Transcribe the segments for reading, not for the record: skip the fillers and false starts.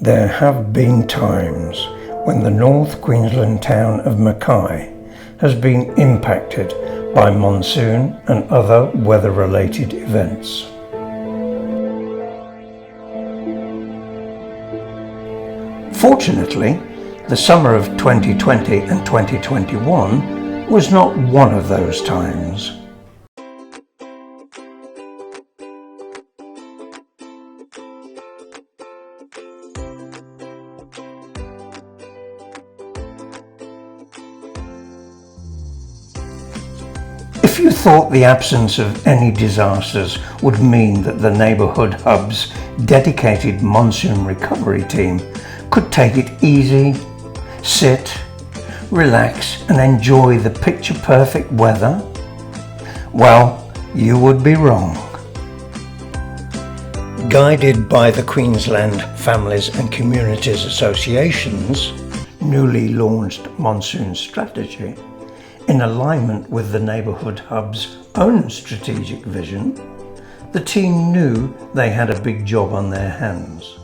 There have been times when the North Queensland town of Mackay has been impacted by monsoon and other weather-related events. Fortunately, the summer of 2020 and 2021 was not one of those times. If you thought the absence of any disasters would mean that the Neighbourhood Hub's dedicated monsoon recovery team could take it easy, sit, relax and enjoy the picture-perfect weather, well, you would be wrong. Guided by the Queensland Families and Communities Association's newly launched monsoon strategy, in alignment with the Neighbourhood Hub's own strategic vision, the team knew they had a big job on their hands.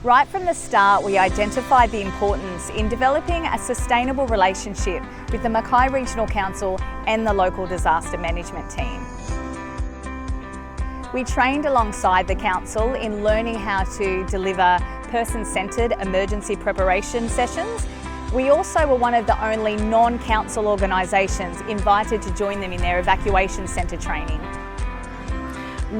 Right from the start, we identified the importance in developing a sustainable relationship with the Mackay Regional Council and the local disaster management team. We trained alongside the council in learning how to deliver person-centred emergency preparation sessions. We also were one of the only non-council organisations invited to join them in their evacuation centre training.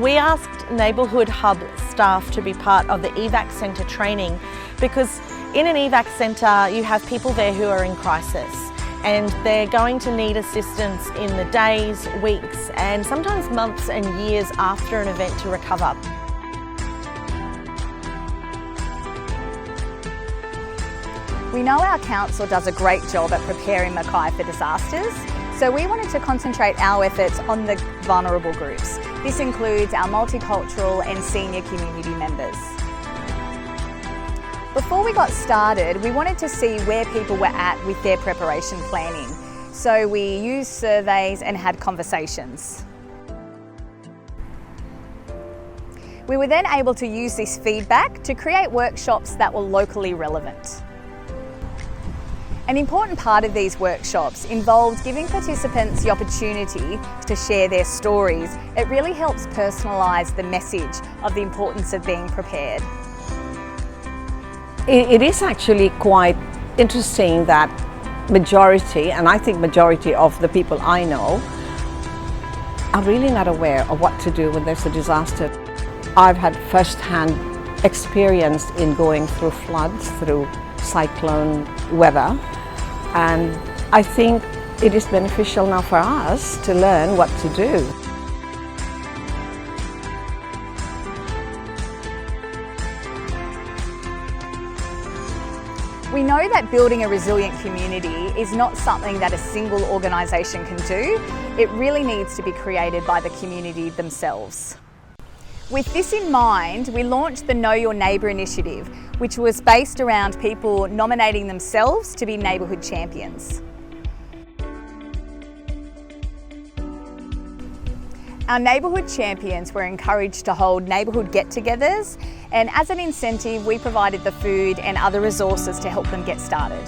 We asked Neighbourhood Hub staff to be part of the evac centre training because in an evac centre you have people there who are in crisis and they're going to need assistance in the days, weeks and sometimes months and years after an event to recover. We know our council does a great job at preparing Mackay for disasters, so we wanted to concentrate our efforts on the vulnerable groups. This includes our multicultural and senior community members. Before we got started, we wanted to see where people were at with their preparation planning. So we used surveys and had conversations. We were then able to use this feedback to create workshops that were locally relevant. An important part of these workshops involved giving participants the opportunity to share their stories. It really helps personalise the message of the importance of being prepared. It is actually quite interesting that majority, and I think majority of the people I know, are really not aware of what to do when there's a disaster. I've had first-hand experience in going through floods, through cyclone weather, and I think it is beneficial now for us to learn what to do. We know that building a resilient community is not something that a single organisation can do. It really needs to be created by the community themselves. With this in mind, we launched the Know Your Neighbour initiative, which was based around people nominating themselves to be neighbourhood champions. Our neighbourhood champions were encouraged to hold neighbourhood get-togethers, and as an incentive, we provided the food and other resources to help them get started.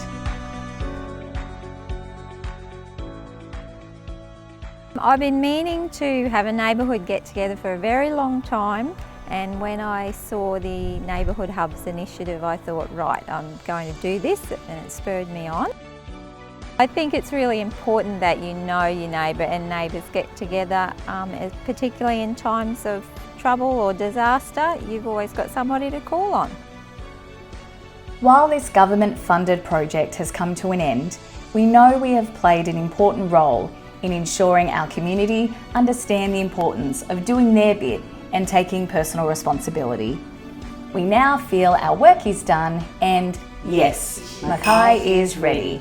I've been meaning to have a neighbourhood get-together for a very long time, and when I saw the Neighbourhood Hub's initiative I thought, right, I'm going to do this, and it spurred me on. I think it's really important that you know your neighbour and neighbours get together, particularly in times of trouble or disaster. You've always got somebody to call on. While this government-funded project has come to an end, we know we have played an important role in ensuring our community understand the importance of doing their bit and taking personal responsibility. We now feel our work is done and yes, Mackay is ready.